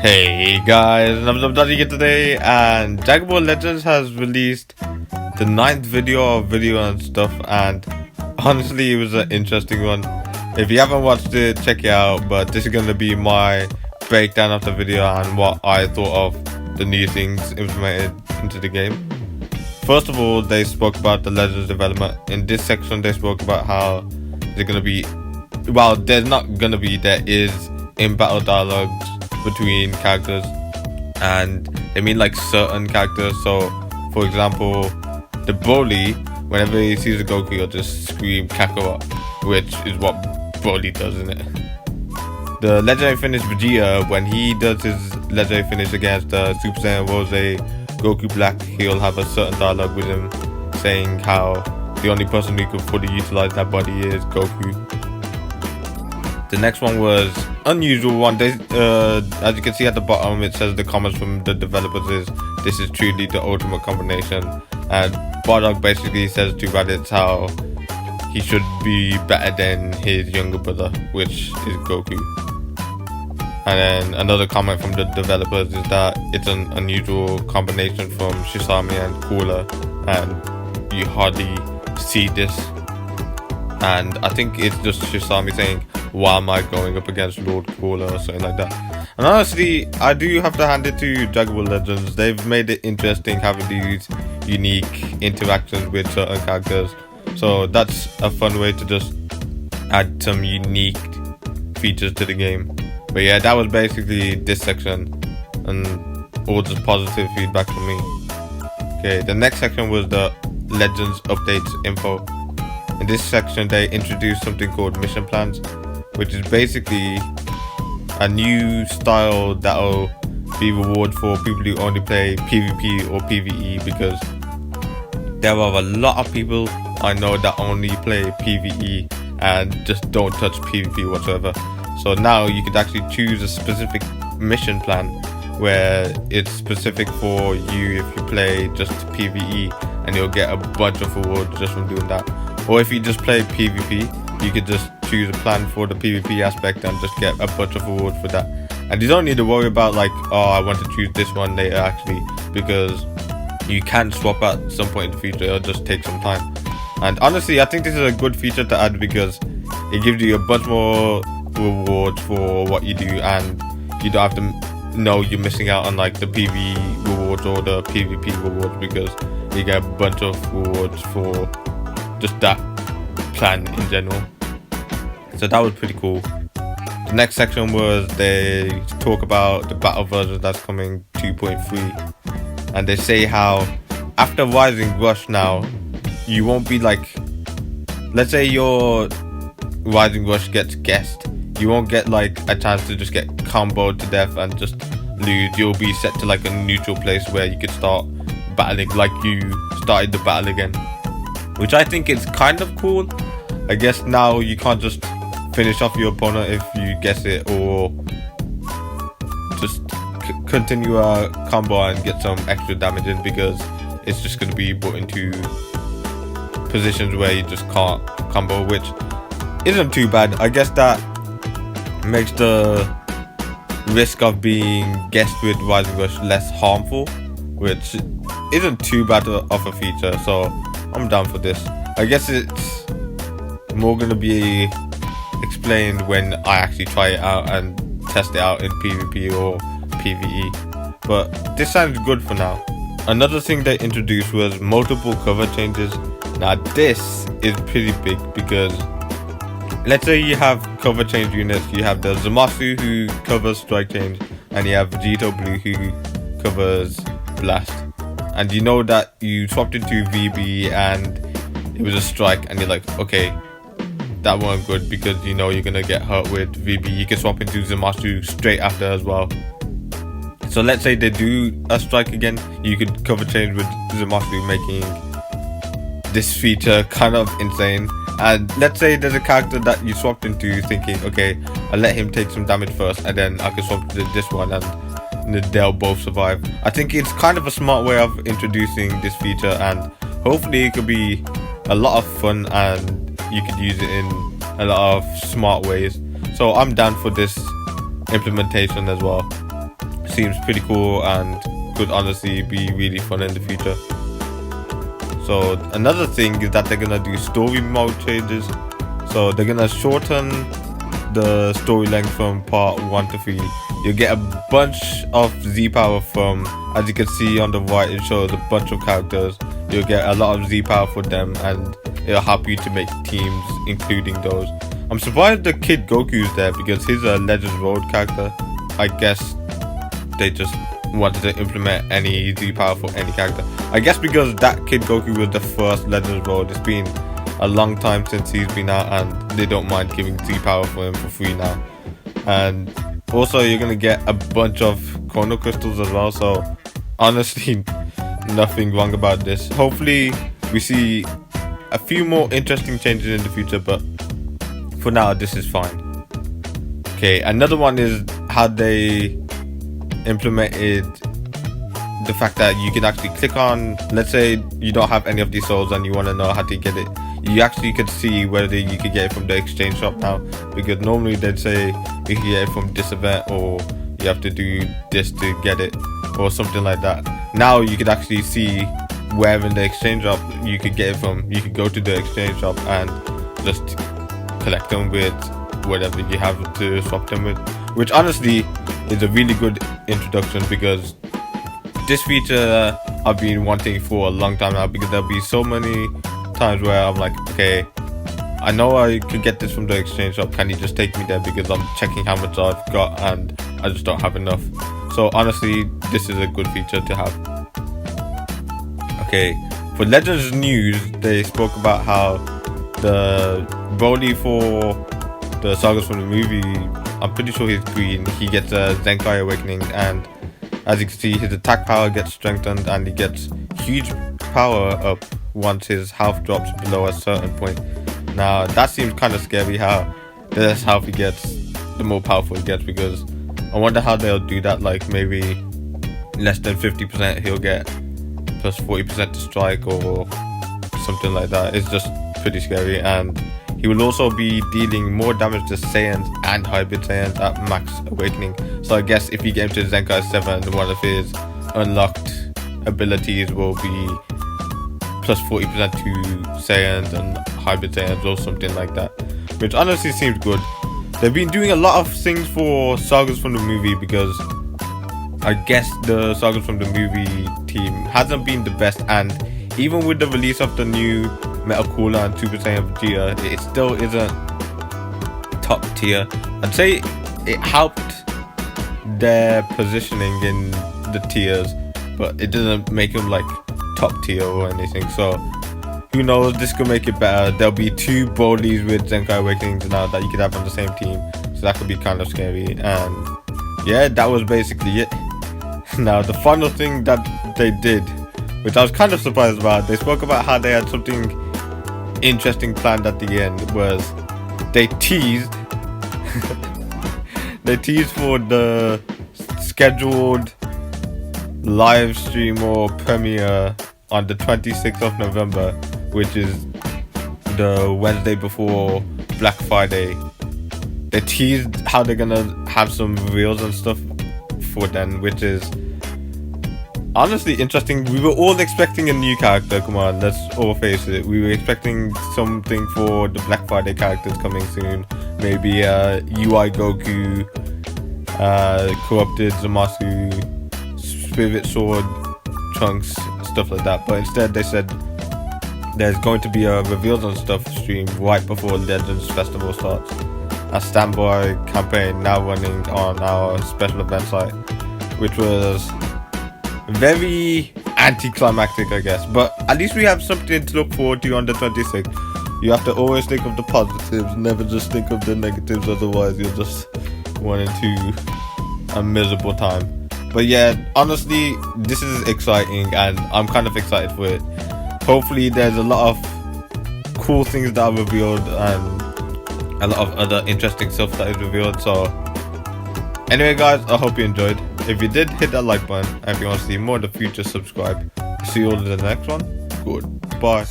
Hey guys, I'm Daddy here today, and Dragon Ball Legends has released the 9th video and stuff, and honestly it was an interesting one. If you haven't watched it, check it out, but this is going to be my breakdown of the video and what I thought of the new things implemented into the game. First of all, they spoke about the Legends development. In this section they spoke about how they're going to be, well, there's not going to be, there is in-battle dialogues between characters, and they mean like certain characters. So for example, the Broly, whenever he sees a Goku, he'll just scream Kakarot, which is what Broly does, isn't it? The legendary finish Vegeta, when he does his legendary finish against the Super Saiyan Rose Goku Black, he'll have a certain dialogue with him saying how the only person who could fully utilize that body is Goku. The next one was unusual one. They, as you can see at the bottom, it says the comments from the developers is this is truly the ultimate combination, and Bardock basically says to Raditz how he should be better than his younger brother, which is Goku. And then another comment from the developers is that it's an unusual combination from Shisami and Cooler, and you hardly see this. And I think it's just Shisami saying, why am I going up against Lord Cooler or something like that. And honestly, I do have to hand it to Dragon Ball Legends. They've made it interesting having these unique interactions with certain characters. So that's a fun way to just add some unique features to the game. But yeah, that was basically this section, and all just positive feedback from me. Okay, the next section was the Legends updates info. In this section they introduced something called mission plans, which is basically a new style that'll be reward for people who only play PvP or PvE, because there are a lot of people I know that only play PvE and just don't touch PvP whatsoever. So now you could actually choose a specific mission plan where it's specific for you if you play just PvE, and you'll get a bunch of rewards just from doing that. Or if you just play PvP, you could just choose a plan for the PvP aspect and just get a bunch of rewards for that. And you don't need to worry about like, oh, I want to choose this one later actually, because you can swap at some point in the future. It'll just take some time. And honestly, I think this is a good feature to add, because it gives you a bunch more rewards for what you do, and you don't have to know you're missing out on like the PvE rewards or the PvP rewards, because you get a bunch of rewards for just that plan in general. So that was pretty cool. The next section was they talk about the battle version that's coming 2.3, and they say how after Rising Rush now you won't be like, let's say your Rising Rush gets guessed, you won't get like a chance to just get comboed to death and just lose. You'll be set to like a neutral place where you could start battling like you started the battle again, which I think is kind of cool. I guess now you can't just finish off your opponent if you guess it, or just continue a combo and get some extra damage in, because it's just going to be put into positions where you just can't combo, which isn't too bad. I guess that makes the risk of being guessed with Rising Rush less harmful, which isn't too bad of a feature, so I'm down for this. I guess it's more going to be explained when I actually try it out and test it out in PvP or PvE, but this sounds good for now. Another thing they introduced was multiple cover changes. Now this is pretty big, because let's say you have cover change units. You have the Zamasu who covers strike change, and you have Vegito Blue who covers blast. And you know that you swapped into VB and it was a strike, and you're like, okay, that wasn't good, because you know you're gonna get hurt with VB. You can swap into Zamasu straight after as well. So let's say they do a strike again, you could cover change with Zamasu, making this feature kind of insane. And let's say there's a character that you swapped into thinking, okay, I'll let him take some damage first, and then I can swap to this one and they'll both survive. I think it's kind of a smart way of introducing this feature, and hopefully it could be a lot of fun and you could use it in a lot of smart ways. So I'm down for this implementation as well. seems pretty cool and could honestly be really fun in the future. So another thing is that they're gonna do story mode changes. So they're gonna shorten the story length from part 1 to 3. You'll get a bunch of Z power from, as you can see on the right, it shows a bunch of characters. You'll get a lot of Z power for them, and it'll help you to make teams, including those. I'm surprised the Kid Goku's there because he's a Legends Road character. I guess they just wanted to implement any Z power for any character. I guess because that Kid Goku was the first Legends Road, it's been a long time since he's been out, and they don't mind giving Z power for him for free now. And also you're gonna get a bunch of Chrono Crystals as well, so honestly nothing wrong about this. Hopefully we see a few more interesting changes in the future, but for now this is fine. Okay, another one is how they implemented the fact that you can actually click on, let's say you don't have any of these souls and you want to know how to get it, you actually could see whether you could get it from the exchange shop now, because normally they'd say you can get it from this event or you have to do this to get it or something like that. Now you could actually see where in the exchange shop you could get it from. You could go to the exchange shop and just collect them with whatever you have to swap them with, which honestly is a really good introduction, because this feature I've been wanting for a long time now, because there'll be so many times where I'm like, okay, I know I could get this from the exchange shop, can you just take me there, because I'm checking how much I've got and I just don't have enough. So honestly this is a good feature to have. Okay, for Legends news, they spoke about how the Broly for the sagas from the movie, I'm pretty sure he's green, he gets a Zenkai awakening, and as you can see his attack power gets strengthened and he gets huge power up once his health drops below a certain point. Now that seems kind of scary, how the less health he gets, the more powerful he gets, because I wonder how they'll do that, like maybe less than 50% he'll get plus 40% to strike or something like that. It's just pretty scary, and he will also be dealing more damage to Saiyans and Hybrid Saiyans at max awakening. So I guess if you get into Zenkai 7, one of his unlocked abilities will be plus 40% to Saiyans and Hybrid Saiyans or something like that, which honestly seems good. They've been doing a lot of things for sagas from the movie, because I guess the sagas from the movie team hasn't been the best, and even with the release of the new Metal Cooler and Super Saiyan Vegeta, it still isn't top tier. I'd say it helped their positioning in the tiers, but it doesn't make them like top tier or anything. So who knows, this could make it better. There'll be 2 Brolys with Zenkai Awakenings now that you could have on the same team, so that could be kind of scary. And yeah, that was basically it. Now the final thing that they did, which I was kind of surprised about, they spoke about how they had something interesting planned at the end, was they teased they teased for the scheduled live stream or premiere on the 26th of November, which is the Wednesday before Black Friday. They teased how they're gonna have some reveals and stuff for then, which is honestly interesting. We were all expecting a new character, come on, let's all face it. We were expecting something for the Black Friday characters coming soon. Maybe UI Goku, Corrupted Zamasu, Spirit Sword Trunks, stuff like that. But instead they said there's going to be a reveals and stuff stream right before Legends Festival starts. A standby campaign now running on our special event site, which was very anticlimactic, I guess, but at least we have something to look forward to on the 26th. You have to always think of the positives, never just think of the negatives, otherwise you'll just run into a miserable time. But yeah, honestly this is exciting and I'm kind of excited for it. Hopefully there's a lot of cool things that are revealed and a lot of other interesting stuff that is revealed. So anyway guys, I hope you enjoyed. If you did, hit that like button, and if you want to see more in the future, subscribe. See you all in the next one. Goodbye.